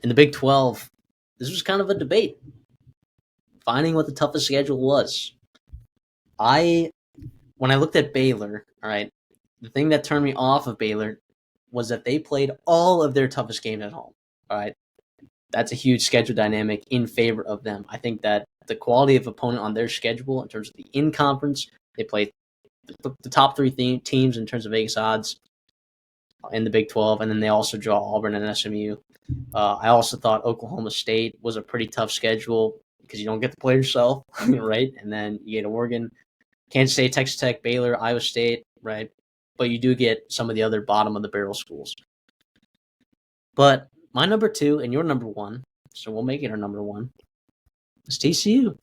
In the Big 12, this was kind of a debate, finding what the toughest schedule was. I When I looked at Baylor, all right, the thing that turned me off of Baylor was that they played all of their toughest games at home. All right, that's a huge schedule dynamic in favor of them. I think that the quality of opponent on their schedule in terms of the in conference, they play the top three teams in terms of Vegas odds in the Big 12, and then they also draw Auburn and SMU. I also thought Oklahoma State was a pretty tough schedule because you don't get to play yourself, right? And then you get Oregon, Kansas State, Texas Tech, Baylor, Iowa State, right? But you do get some of the other bottom of the barrel schools. But my number two and your number one, so we'll make it our number one, is TCU.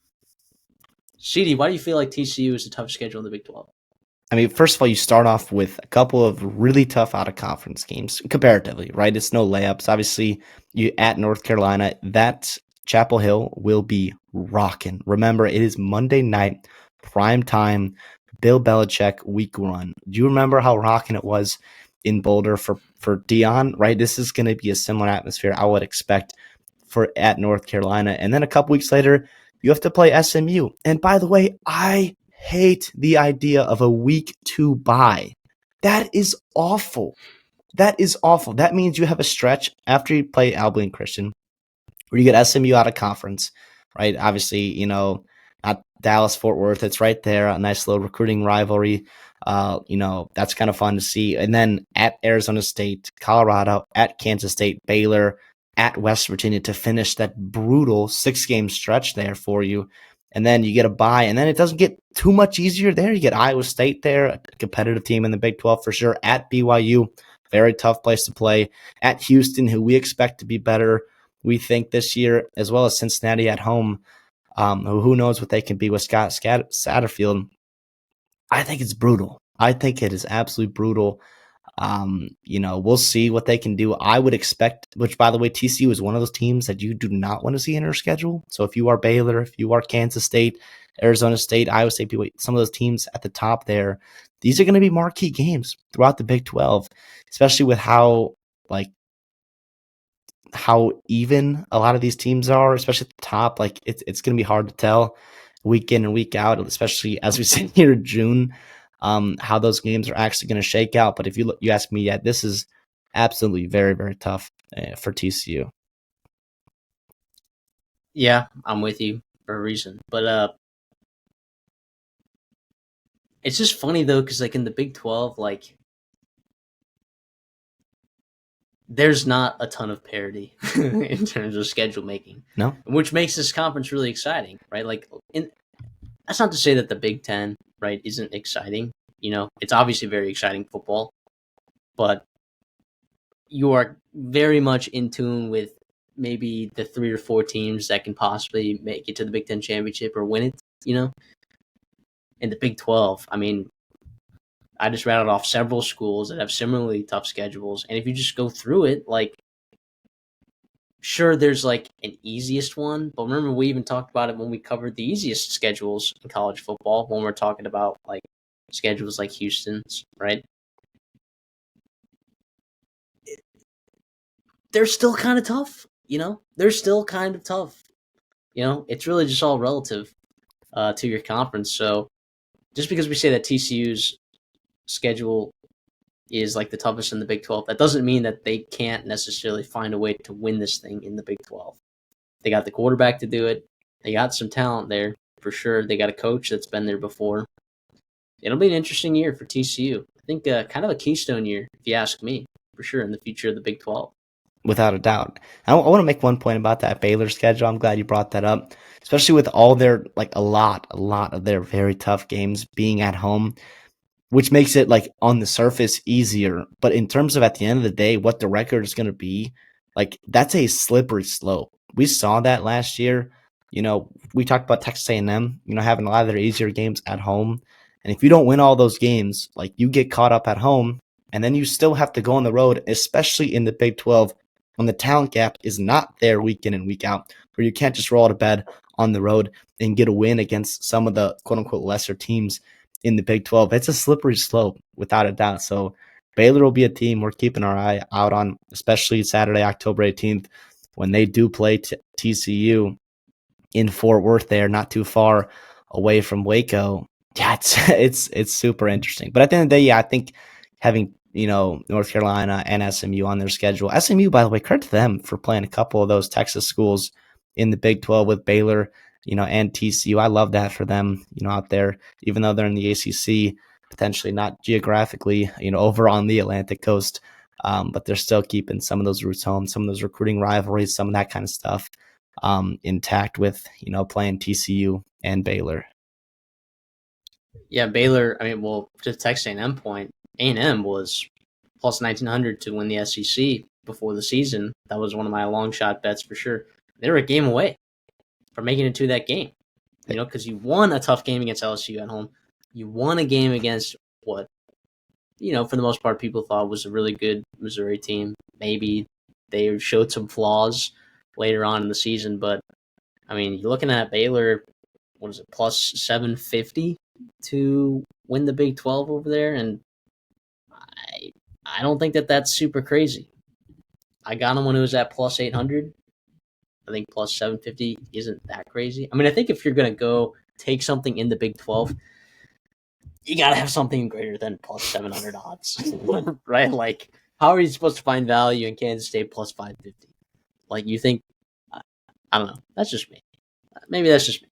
CD, why do you feel like TCU is a tough schedule in the Big 12? I mean, first of all, you start off with a couple of really tough out-of-conference games comparatively, right? It's no layups. Obviously, you at North Carolina, that Chapel Hill will be rocking. Remember, it is Monday night, prime time, Bill Belichick week one. Do you remember how rocking it was in Boulder for Dion, right? This is going to be a similar atmosphere I would expect for at North Carolina. And then a couple weeks later, you have to play SMU. And by the way, I hate the idea of a week 2 bye. That is awful. That is awful. That means you have a stretch after you play Abilene Christian where you get SMU out of conference, right? Obviously, not Dallas, Fort Worth. It's right there. A nice little recruiting rivalry. That's kind of fun to see. And then at Arizona State, Colorado, at Kansas State, Baylor, at West Virginia to finish that brutal 6-game stretch there for you. And then you get a bye, and then it doesn't get too much easier there. You get Iowa State there, a competitive team in the Big 12 for sure. At BYU, very tough place to play. At Houston, who we expect to be better, we think, this year, as well as Cincinnati at home. Who knows what they can be with Scott Satterfield. I think it's brutal. I think it is absolutely brutal. We'll see what they can do. I would expect, which by the way, TCU is one of those teams that you do not want to see in their schedule. So if you are Baylor, if you are Kansas State, Arizona State, Iowa State, some of those teams at the top there, these are going to be marquee games throughout the Big 12, especially with how even a lot of these teams are, especially at the top. Like it's going to be hard to tell week in and week out, especially as we sit here in June. How those games are actually going to shake out. But if you ask me, this is absolutely very, very tough for TCU. Yeah, I'm with you for a reason. But it's just funny though, because like in the Big 12, like there's not a ton of parity in terms of schedule making. No, which makes this conference really exciting, right? Like, that's not to say that the Big 10, right, isn't exciting. It's obviously very exciting football, but you are very much in tune with maybe the 3 or 4 teams that can possibly make it to the Big 10 championship or win it. In the Big 12, I mean, I just rattled off several schools that have similarly tough schedules, and if you just go through it, like, sure, there's like an easiest one, but remember we even talked about it when we covered the easiest schedules in college football when we're talking about like schedules like Houston's, right? They're still kind of tough, They're still kind of tough. It's really just all relative to your conference. So just because we say that TCU's schedule is like the toughest in the Big 12, that doesn't mean that they can't necessarily find a way to win this thing in the Big 12. They got the quarterback to do it. They got some talent there for sure. They got a coach that's been there before. It'll be an interesting year for TCU. I think kind of a keystone year, if you ask me, for sure, in the future of the Big 12. Without a doubt. I want to make one point about that Baylor schedule. I'm glad you brought that up, especially with all their, like a lot of their very tough games being at home, which makes it like on the surface easier. But in terms of at the end of the day, what the record is going to be, like that's a slippery slope. We saw that last year. We talked about Texas A&M, having a lot of their easier games at home. And if you don't win all those games, like you get caught up at home and then you still have to go on the road, especially in the Big 12 when the talent gap is not there week in and week out, where you can't just roll out of bed on the road and get a win against some of the quote unquote lesser teams in the Big 12. It's a slippery slope without a doubt. So Baylor will be a team we're keeping our eye out on, especially Saturday, October 18th when they do play TCU in Fort Worth, there, not too far away from Waco. Yeah, it's super interesting. But at the end of the day, yeah, I think having North Carolina and SMU on their schedule. SMU, by the way, credit to them for playing a couple of those Texas schools in the Big 12 with Baylor, and TCU. I love that for them, out there, even though they're in the ACC, potentially not geographically, over on the Atlantic coast. But they're still keeping some of those roots home, some of those recruiting rivalries, some of that kind of stuff intact with, playing TCU and Baylor. Yeah, Baylor. I mean, well, to the Texas A&M point, A&M was plus 1900 to win the SEC before the season. That was one of my long shot bets for sure. They were a game away from making it to that game. Because you won a tough game against LSU at home. You won a game against what, for the most part, people thought was a really good Missouri team. Maybe they showed some flaws later on in the season, but I mean, you're looking at Baylor, what is it, plus 750 to win the Big 12 over there, and I don't think that's super crazy. I got them when it was at plus 800. I think plus 750 isn't that crazy. I mean, I think if you're going to go take something in the Big 12, you got to have something greater than plus 700 odds, right? Like, how are you supposed to find value in Kansas State plus 550? Like, you think, I don't know. That's just me. Maybe that's just me.